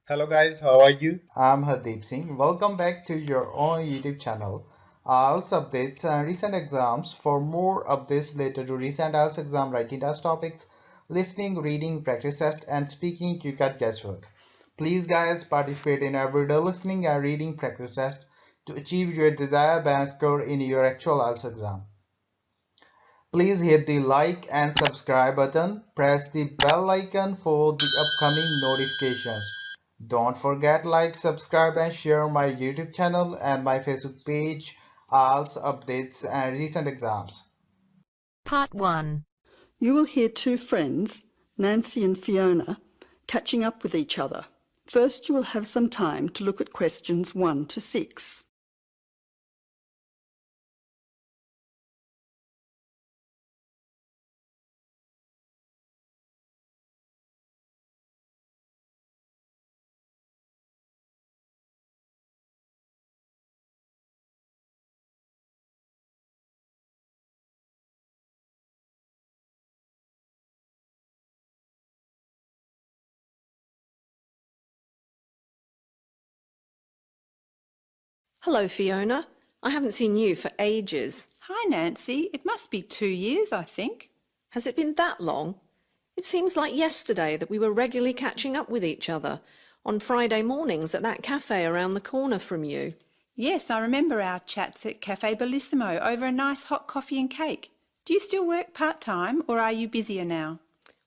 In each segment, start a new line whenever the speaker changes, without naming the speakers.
Hello guys, how are you?
I'm Hardeep Singh. Welcome back to your own YouTube channel. IELTS updates and recent exams. For more updates related to recent IELTS exam writing test topics, listening, reading, practice test, and speaking, you got guesswork. Please, guys, participate in everyday listening and reading practice test to achieve your desired band score in your actual IELTS exam. Please hit the like and subscribe button. Press the bell icon for the upcoming notifications. Don't forget like, subscribe and share my YouTube channel and my Facebook page, IELTS updates and recent exams.
Part 1.
You will hear two friends, Nancy and Fiona, catching up with each other. First, you will have some time to look at questions 1 to 6.
Hello, Fiona. I haven't seen you for ages.
Hi, Nancy. It must be 2 years, I think.
Has it been that long? It seems like yesterday that we were regularly catching up with each other on Friday mornings at that cafe around the corner from you.
Yes, I remember our chats at Cafe Bellissimo over a nice hot coffee and cake. Do you still work part-time or are you busier now?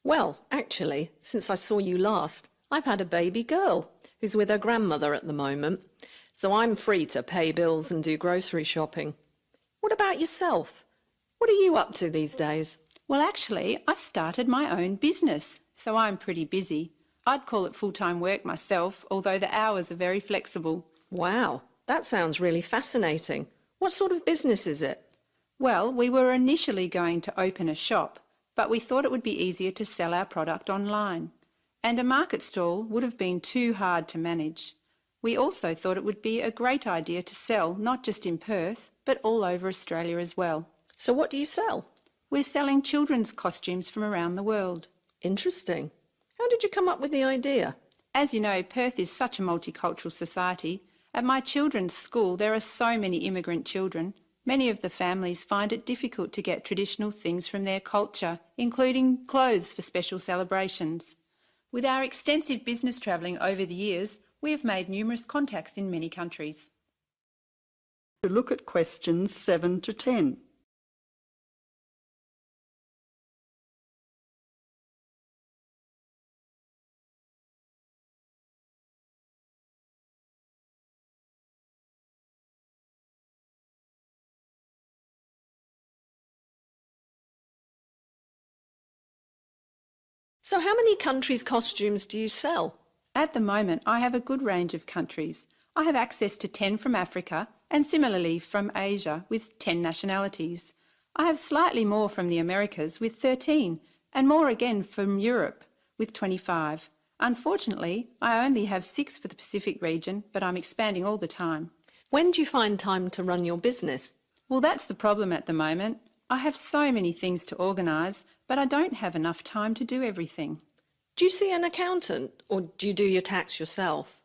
Well, actually, since I saw you last, I've had a baby girl who's with her grandmother at the moment, so I'm free to pay bills and do grocery shopping. What about yourself? What are you up to these days?
Well, actually, I've started my own business, so I'm pretty busy. I'd call it full-time work myself, although the hours are very flexible.
Wow, that sounds really fascinating. What sort of business is it?
Well, we were initially going to open a shop, but we thought it would be easier to sell our product online. And a market stall would have been too hard to manage. We also thought it would be a great idea to sell not just in Perth, but all over Australia as well.
So what do you sell?
We're selling children's costumes from around the world.
Interesting. How did you come up with the idea?
As you know, Perth is such a multicultural society. At my children's school, there are so many immigrant children. Many of the families find it difficult to get traditional things from their culture, including clothes for special celebrations. With our extensive business travelling over the years, we have made numerous contacts in many countries.
To look at questions 7 to 10.
So how many countries' costumes do you sell?
At the moment, I have a good range of countries. I have access to 10 from Africa and similarly from Asia with 10 nationalities. I have slightly more from the Americas with 13 and more again from Europe with 25. Unfortunately, I only have 6 for the Pacific region, but I'm expanding all the time.
When do you find time to run your business?
Well, that's the problem at the moment. I have so many things to organise, but I don't have enough time to do everything.
Do you see an accountant or do you do your tax yourself?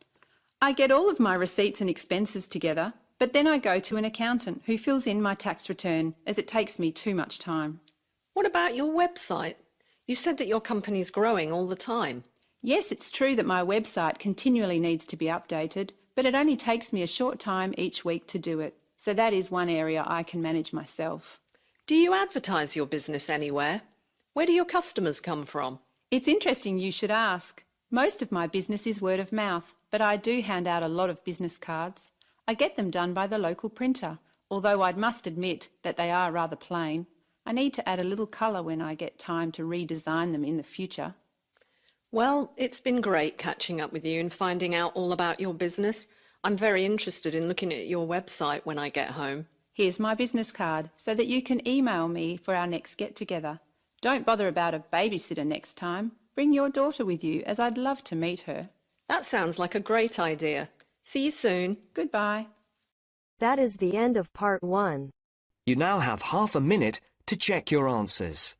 I get all of my receipts and expenses together, but then I go to an accountant who fills in my tax return as it takes me too much time.
What about your website? You said that your company's growing all the time.
Yes, it's true that my website continually needs to be updated, but it only takes me a short time each week to do it. So that is one area I can manage myself.
Do you advertise your business anywhere? Where do your customers come from?
It's interesting you should ask. Most of my business is word of mouth, but I do hand out a lot of business cards. I get them done by the local printer, although I must admit that they are rather plain. I need to add a little colour when I get time to redesign them in the future.
Well, it's been great catching up with you and finding out all about your business. I'm very interested in looking at your website when I get home.
Here's my business card so that you can email me for our next get-together. Don't bother about a babysitter next time. Bring your daughter with you, as I'd love to meet her.
That sounds like a great idea. See you soon.
Goodbye.
That is the end of part 1.
You now have half a minute to check your answers.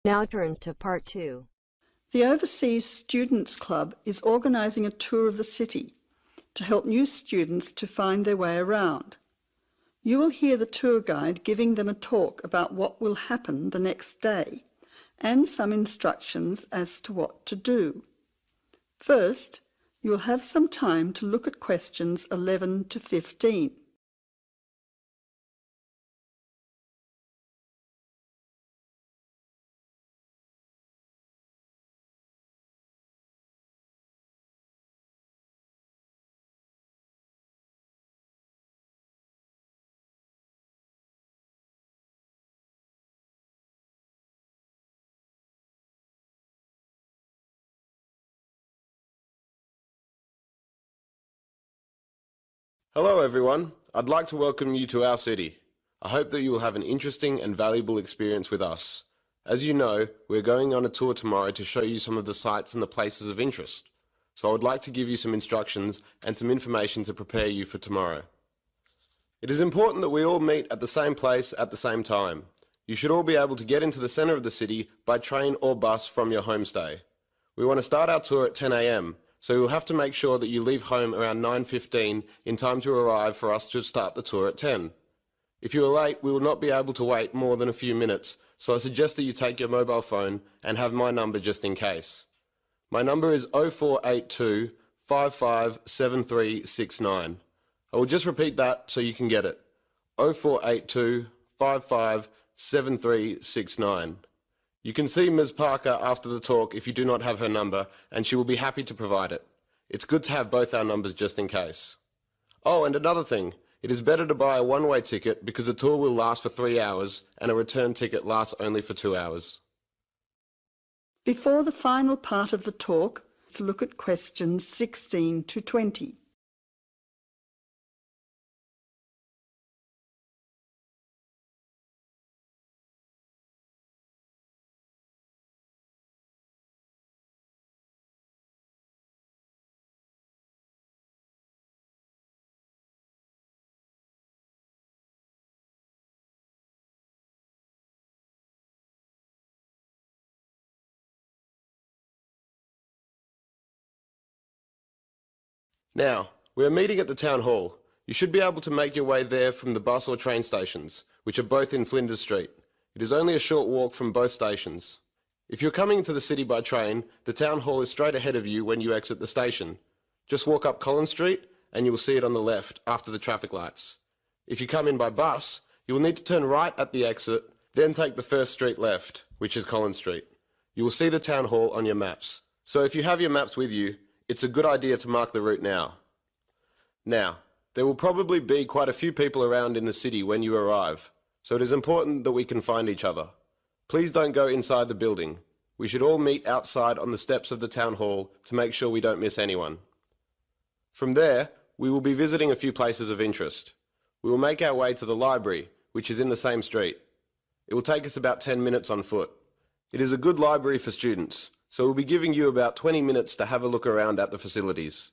Now turns to part 2.
The Overseas Students Club is organising a tour of the city to help new students to find their way around. You will hear the tour guide giving them a talk about what will happen the next day and some instructions as to what to do. First, you'll have some time to look at questions 11 to 15.
Hello everyone, I'd like to welcome you to our city. I hope that you will have an interesting and valuable experience with us. As you know, we're going on a tour tomorrow to show you some of the sites and the places of interest. So I would like to give you some instructions and some information to prepare you for tomorrow. It is important that we all meet at the same place at the same time. You should all be able to get into the centre of the city by train or bus from your homestay. We want to start our tour at 10 a.m. So you'll have to make sure that you leave home around 9:15 in time to arrive for us to start the tour at 10. If you are late, we will not be able to wait more than a few minutes, so I suggest that you take your mobile phone and have my number just in case. My number is 0482 557369. I will just repeat that so you can get it. 0482 557369. You can see Ms. Parker after the talk if you do not have her number, and she will be happy to provide it. It's good to have both our numbers just in case. Oh, and another thing, it is better to buy a one-way ticket because the tour will last for 3 hours and a return ticket lasts only for 2 hours.
Before the final part of the talk, to look at questions 16 to 20.
Now, we are meeting at the town hall. You should be able to make your way there from the bus or train stations, which are both in Flinders Street. It is only a short walk from both stations. If you're coming into the city by train, the town hall is straight ahead of you when you exit the station. Just walk up Collins Street and you will see it on the left after the traffic lights. If you come in by bus, you will need to turn right at the exit, then take the first street left, which is Collins Street. You will see the town hall on your maps. So if you have your maps with you, it's a good idea to mark the route now. Now, there will probably be quite a few people around in the city when you arrive, so it is important that we can find each other. Please don't go inside the building. We should all meet outside on the steps of the town hall to make sure we don't miss anyone. From there, we will be visiting a few places of interest. We will make our way to the library, which is in the same street. It will take us about 10 minutes on foot. It is a good library for students, so we'll be giving you about 20 minutes to have a look around at the facilities.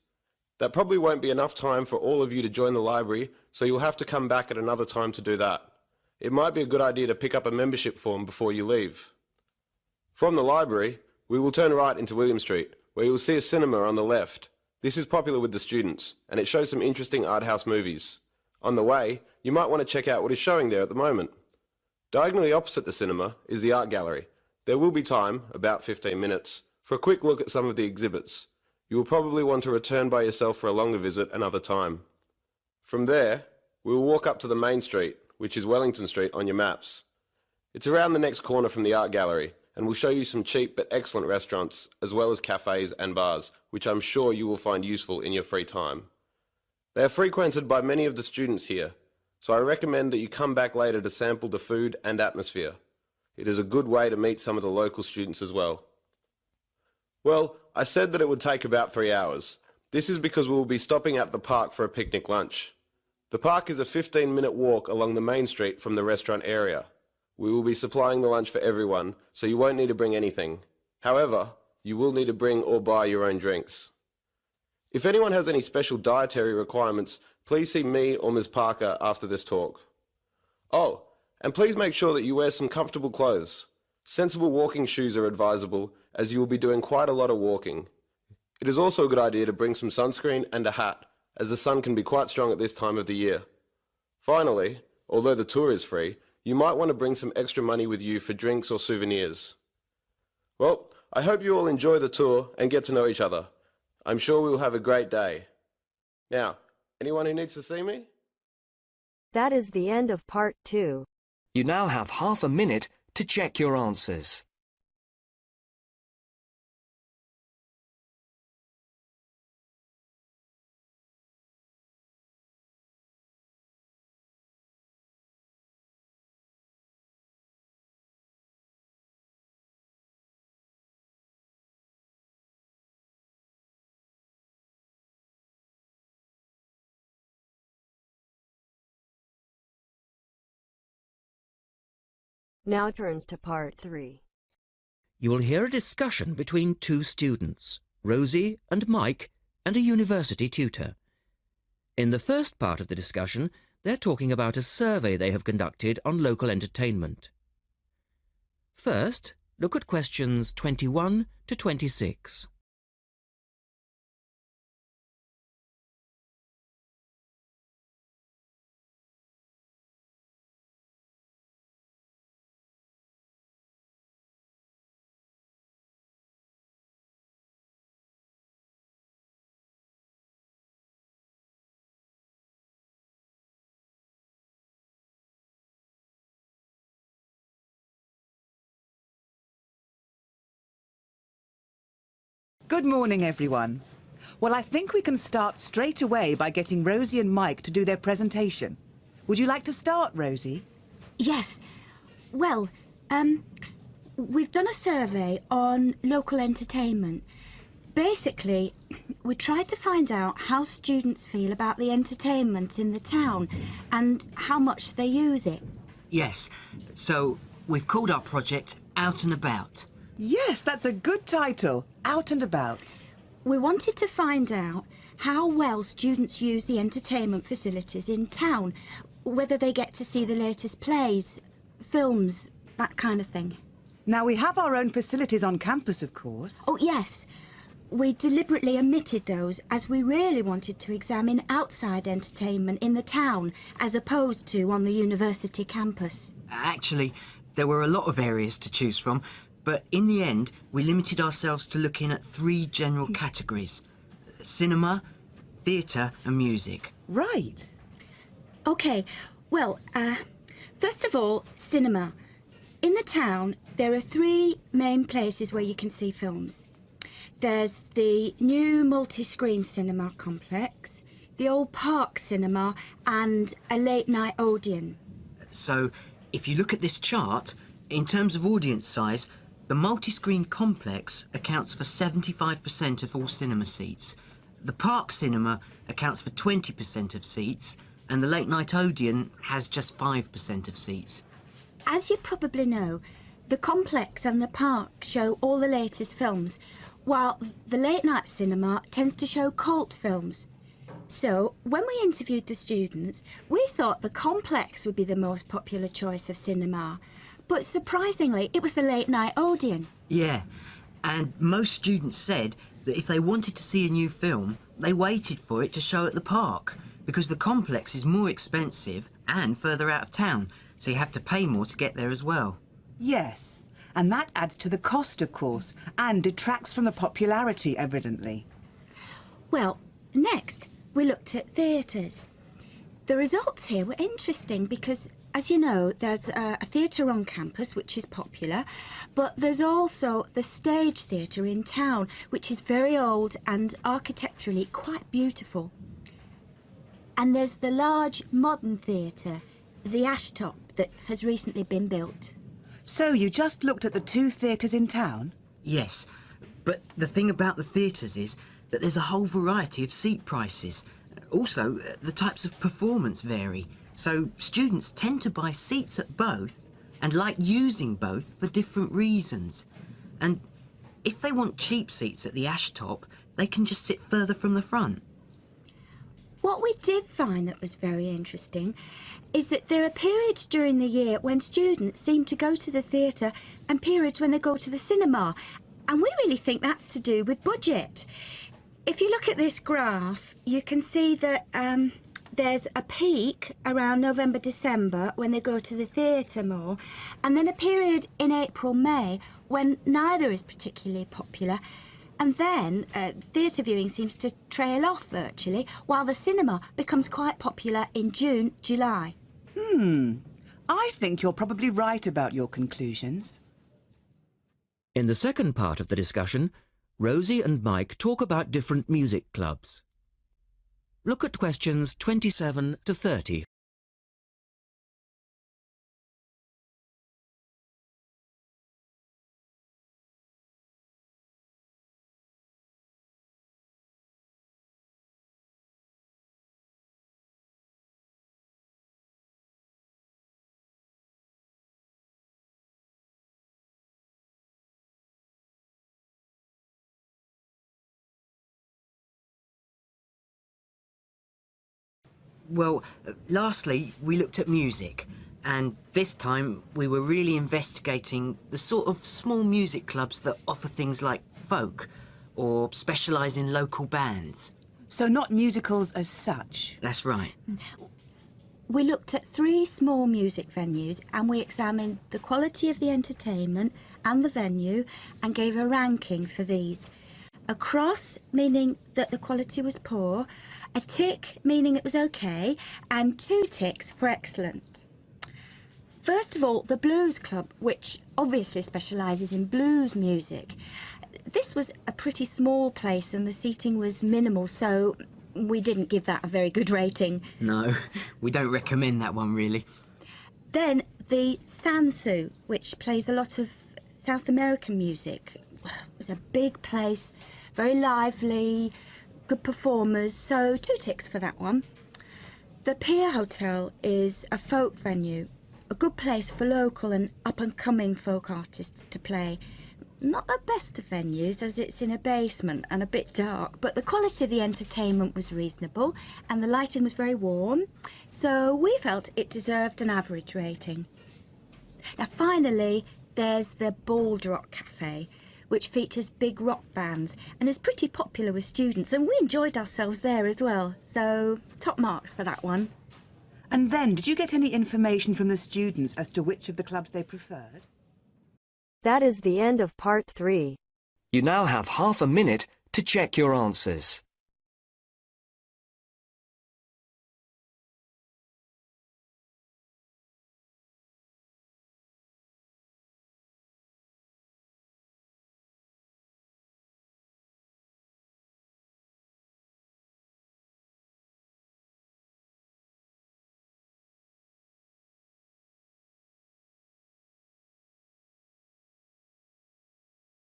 That probably won't be enough time for all of you to join the library, so you'll have to come back at another time to do that. It might be a good idea to pick up a membership form before you leave. From the library, we will turn right into William Street, where you will see a cinema on the left. This is popular with the students, and it shows some interesting art house movies. On the way, you might want to check out what is showing there at the moment. Diagonally opposite the cinema is the art gallery. There will be time, about 15 minutes, for a quick look at some of the exhibits. You will probably want to return by yourself for a longer visit another time. From there, we will walk up to the main street, which is Wellington Street on your maps. It's around the next corner from the art gallery, and we'll show you some cheap but excellent restaurants, as well as cafes and bars, which I'm sure you will find useful in your free time. They are frequented by many of the students here, so I recommend that you come back later to sample the food and atmosphere. It is a good way to meet some of the local students as well. Well, I said that it would take about 3 hours. This is because we will be stopping at the park for a picnic lunch. The park is a 15-minute walk along the main street from the restaurant area. We will be supplying the lunch for everyone, so you won't need to bring anything. However, you will need to bring or buy your own drinks. If anyone has any special dietary requirements, please see me or Ms. Parker after this talk. Oh, and please make sure that you wear some comfortable clothes. Sensible walking shoes are advisable as you will be doing quite a lot of walking. It is also a good idea to bring some sunscreen and a hat, as the sun can be quite strong at this time of the year. Finally, although the tour is free, you might want to bring some extra money with you for drinks or souvenirs. Well, I hope you all enjoy the tour and get to know each other. I'm sure we will have a great day. Now, anyone who needs to see me?
That is the end of part 2.
You now have half a minute to check your answers.
Now turns to part 3.
You will hear a discussion between two students, Rosie and Mike, and a university tutor. In the first part of the discussion, they're talking about a survey they have conducted on local entertainment. First, look at questions 21 to 26.
Good morning, everyone. Well, I think we can start straight away by getting Rosie and Mike to do their presentation. Would you like to start, Rosie?
Yes. Well, we've done a survey on local entertainment. Basically, we tried to find out how students feel about the entertainment in the town and how much they use it.
Yes, so we've called our project Out and About.
Yes, that's a good title. Out and About.
We wanted to find out how well students use the entertainment facilities in town, whether they get to see the latest plays, films, that kind of thing.
Now, we have our own facilities on campus, of course.
Oh, yes. We deliberately omitted those as we really wanted to examine outside entertainment in the town as opposed to on the university campus.
Actually, there were a lot of areas to choose from, but in the end, we limited ourselves to looking at 3 general categories: cinema, theatre and music.
Right.
OK, well, first of all, cinema. In the town, there are 3 main places where you can see films. There's the new multi-screen cinema complex, the old Park Cinema and a late-night Odeon.
So, if you look at this chart, in terms of audience size, the multi-screen complex accounts for 75% of all cinema seats. The Park Cinema accounts for 20% of seats, and the late-night Odeon has just 5% of seats.
As you probably know, the complex and the park show all the latest films, while the late-night cinema tends to show cult films. So, when we interviewed the students, we thought the complex would be the most popular choice of cinema. But surprisingly, it was the late-night Odeon.
Yeah, and most students said that if they wanted to see a new film, they waited for it to show at the park, because the complex is more expensive and further out of town, so you have to pay more to get there as well.
Yes, and that adds to the cost, of course, and detracts from the popularity, evidently.
Well, next, we looked at theatres. The results here were interesting because, as you know, there's a theatre on campus, which is popular, but there's also the Stage Theatre in town, which is very old and architecturally quite beautiful. And there's the large modern theatre, the Ashtop, that has recently been built.
So you just looked at the 2 theatres in town?
Yes, but the thing about the theatres is that there's a whole variety of seat prices. Also, the types of performance vary, so students tend to buy seats at both and like using both for different reasons. And if they want cheap seats at the Ashtop, they can just sit further from the front.
What we did find that was very interesting is that there are periods during the year when students seem to go to the theatre and periods when they go to the cinema. And we really think that's to do with budget. If you look at this graph, you can see that there's a peak around November, December when they go to the theatre more, and then a period in April, May when neither is particularly popular. And then theatre viewing seems to trail off virtually, while the cinema becomes quite popular in June, July.
I think you're probably right about your conclusions.
In the second part of the discussion, Rosie and Mike talk about different music clubs. Look at questions 27 to 30.
Well, lastly, we looked at music, and this time we were really investigating the sort of small music clubs that offer things like folk or specialise in local bands.
So not musicals as such?
That's right.
We looked at 3 small music venues and we examined the quality of the entertainment and the venue and gave a ranking for these. A cross, meaning that the quality was poor, a tick, meaning it was okay, and 2 ticks for excellent. First of all, the Blues Club, which obviously specialises in blues music. This was a pretty small place and the seating was minimal, so we didn't give that a very good rating.
No, we don't recommend that one, really.
Then the Sansu, which plays a lot of South American music. It was a big place, very lively, good performers, so 2 ticks for that one. The Pier Hotel is a folk venue, a good place for local and up-and-coming folk artists to play. Not the best of venues, as it's in a basement and a bit dark, but the quality of the entertainment was reasonable and the lighting was very warm, so we felt it deserved an average rating. Now finally, there's the Bald Rock Cafe, which features big rock bands and is pretty popular with students, and we enjoyed ourselves there as well, so top marks for that one.
And then, did you get any information from the students as to which of the clubs they preferred?
That is the end of part 3.
You now have half a minute to check your answers.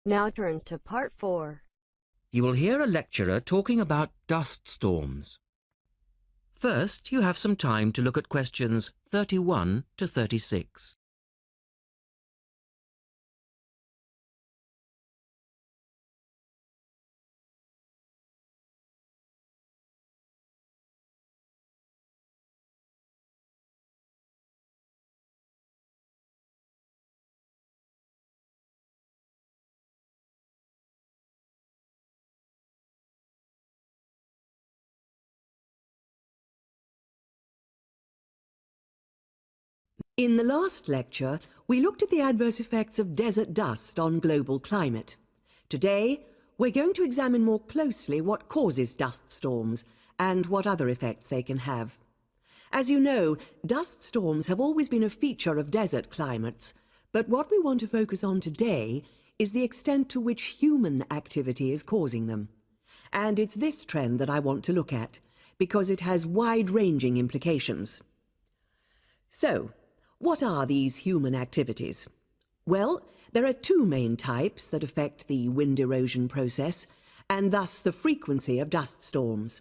Now turns to part 4.
You will hear a lecturer talking about dust storms. First, you have some time to look at questions 31 to 36.
In the last lecture, we looked at the adverse effects of desert dust on global climate. Today, we're going to examine more closely what causes dust storms and what other effects they can have. As you know, dust storms have always been a feature of desert climates, but what we want to focus on today is the extent to which human activity is causing them. And it's this trend that I want to look at, because it has wide-ranging implications. So, what are these human activities? Well, there are 2 main types that affect the wind erosion process, and thus the frequency of dust storms.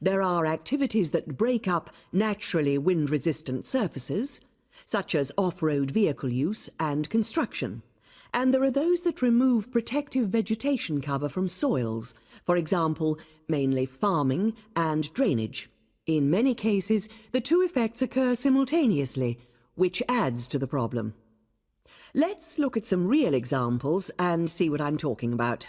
There are activities that break up naturally wind-resistant surfaces, such as off-road vehicle use and construction, And there are those that remove protective vegetation cover from soils, for example, mainly farming and drainage. In many cases, the two effects occur simultaneously, which adds to the problem. Let's look at some real examples and see what I'm talking about.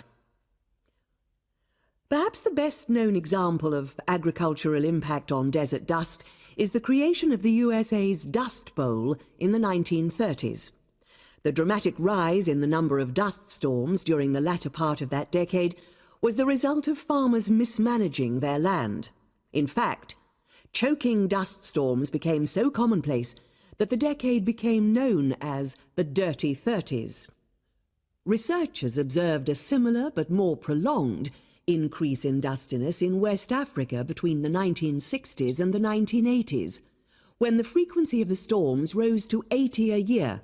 Perhaps the best-known example of agricultural impact on desert dust is the creation of the USA's Dust Bowl in the 1930s. The dramatic rise in the number of dust storms during the latter part of that decade was the result of farmers mismanaging their land. In fact, choking dust storms became so commonplace that the decade became known as the Dirty Thirties. Researchers observed a similar but more prolonged increase in dustiness in West Africa between the 1960s and the 1980s, when the frequency of the storms rose to 80 a year,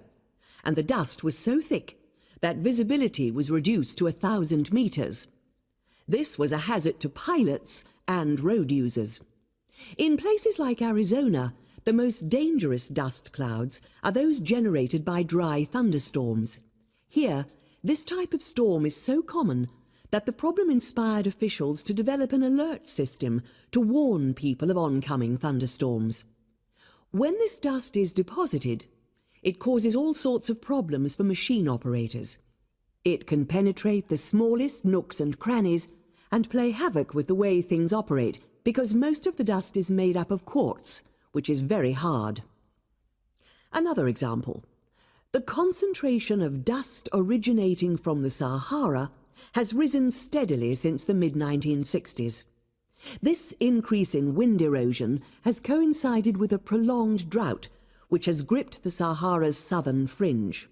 and the dust was so thick that visibility was reduced to 1,000 meters. This was a hazard to pilots and road users. In places like Arizona, the most dangerous dust clouds are those generated by dry thunderstorms. Here, this type of storm is so common that the problem inspired officials to develop an alert system to warn people of oncoming thunderstorms. When this dust is deposited, it causes all sorts of problems for machine operators. It can penetrate the smallest nooks and crannies and play havoc with the way things operate, because most of the dust is made up of quartz, which is very hard. Another example. The concentration of dust originating from the Sahara has risen steadily since the mid-1960s. This increase in wind erosion has coincided with a prolonged drought, which has gripped the Sahara's southern fringe.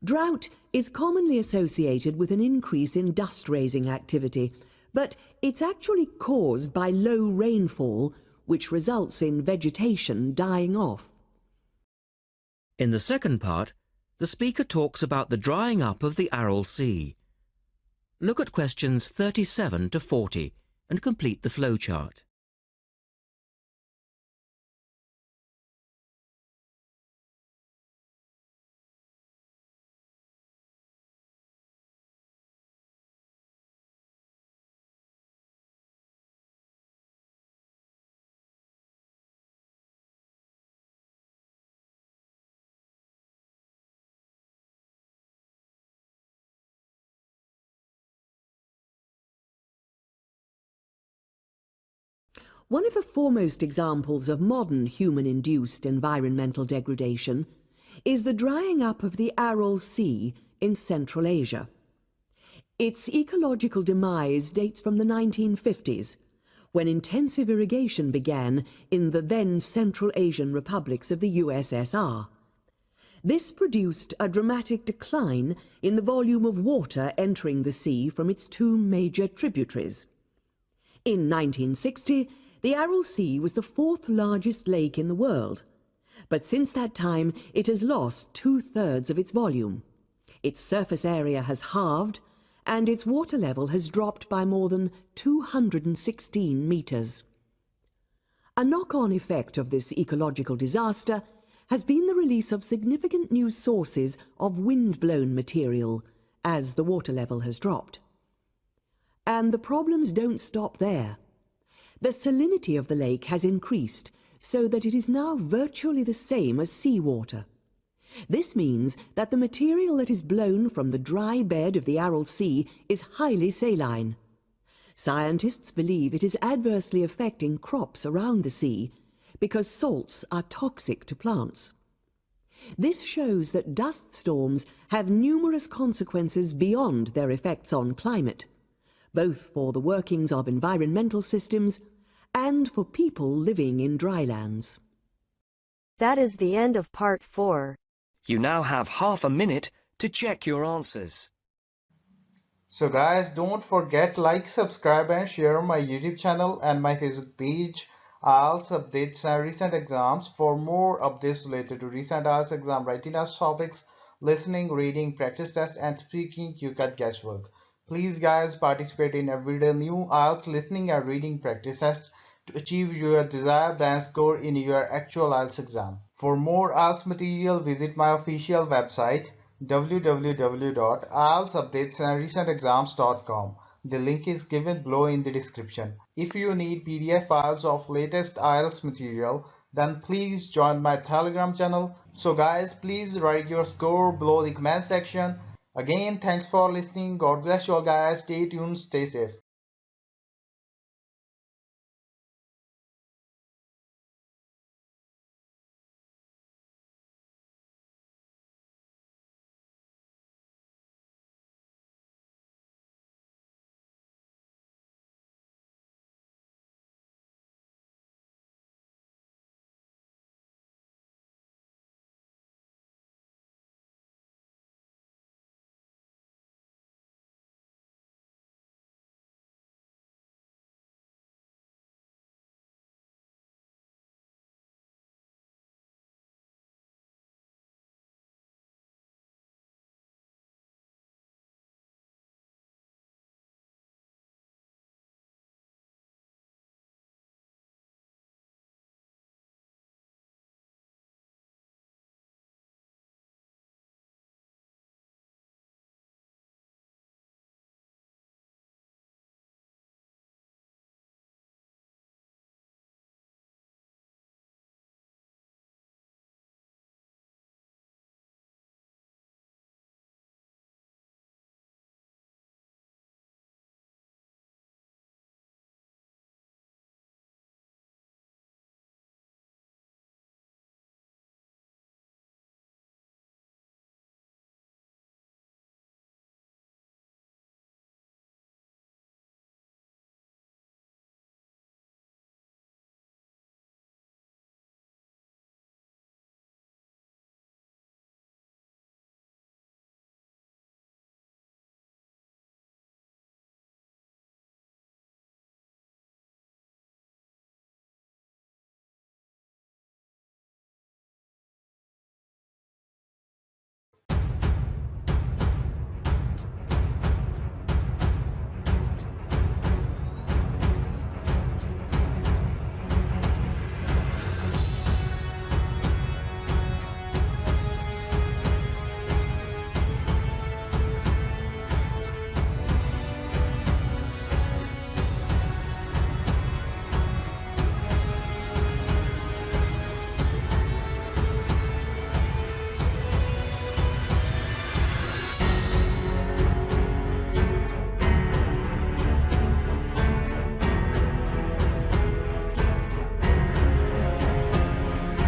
Drought is commonly associated with an increase in dust-raising activity, but it's actually caused by low rainfall, which results in vegetation dying off.
In the second part, the speaker talks about the drying up of the Aral Sea. Look at questions 37 to 40 and complete the flowchart.
One of the foremost examples of modern human-induced environmental degradation is the drying up of the Aral Sea in Central Asia. Its ecological demise dates from the 1950s, when intensive irrigation began in the then Central Asian republics of the USSR. This produced a dramatic decline in the volume of water entering the sea from its two major tributaries. In 1960, the Aral Sea was the fourth largest lake in the world, but since that time it has lost 2/3 of its volume. Its surface area has halved, and its water level has dropped by more than 216 meters. A knock-on effect of this ecological disaster has been the release of significant new sources of wind-blown material as the water level has dropped. And the problems don't stop there. The salinity of the lake has increased so that it is now virtually the same as seawater. This means that the material that is blown from the dry bed of the Aral Sea is highly saline. Scientists believe it is adversely affecting crops around the sea because salts are toxic to plants. This shows that dust storms have numerous consequences beyond their effects on climate, both for the workings of environmental systems and for people living in drylands.
That is the end of part 4.
You now have half a minute to check your answers.
So guys, don't forget like, subscribe and share my YouTube channel and my Facebook page. IELTS updates and recent exams. For more updates related to recent IELTS exam writing test topics, listening, reading, practice test and speaking, you got guesswork. Please guys, participate in everyday new IELTS listening and reading practice tests to achieve your desired band score in your actual IELTS exam. For more IELTS material, visit my official website www.ieltsupdatesandrecentexams.com. The link is given below in the description. If you need PDF files of latest IELTS material, then please join my Telegram channel. So guys, please write your score below the comment section. Again, thanks for listening. God bless you all guys. Stay tuned, stay safe.